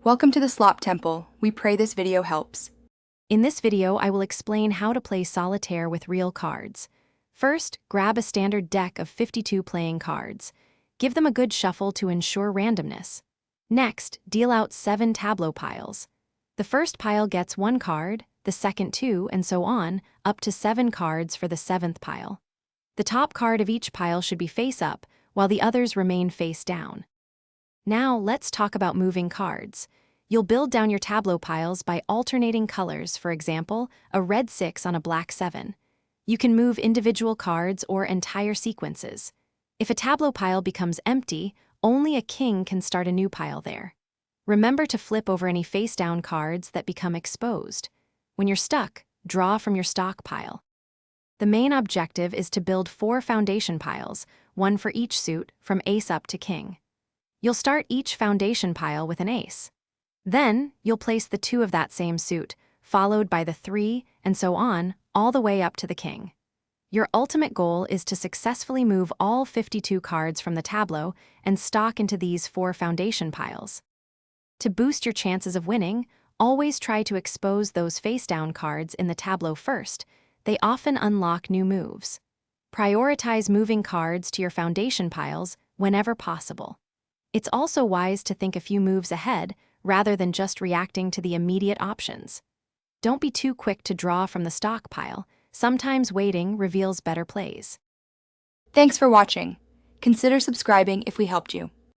Welcome to the Slop Temple. We pray this video helps. In this video, I will explain how to play Solitaire with real cards. First, grab a standard deck of 52 playing cards. Give them a good shuffle to ensure randomness. Next, deal out 7 tableau piles. The first pile gets 1 card, the second 2, and so on, up to 7 cards for the 7th pile. The top card of each pile should be face up, while the others remain face down. Now, let's talk about moving cards. You'll build down your tableau piles by alternating colors, for example, a red 6 on a black 7. You can move individual cards or entire sequences. If a tableau pile becomes empty, only a king can start a new pile there. Remember to flip over any face-down cards that become exposed. When you're stuck, draw from your stock pile. The main objective is to build 4 foundation piles, one for each suit, from ace up to king. You'll start each foundation pile with an ace. Then, you'll place the 2 of that same suit, followed by the 3, and so on, all the way up to the king. Your ultimate goal is to successfully move all 52 cards from the tableau and stock into these 4 foundation piles. To boost your chances of winning, always try to expose those face-down cards in the tableau first. They often unlock new moves. Prioritize moving cards to your foundation piles whenever possible. It's also wise to think a few moves ahead rather than just reacting to the immediate options. Don't be too quick to draw from the stock pile. Sometimes waiting reveals better plays. Thanks for watching. Consider subscribing if we helped you.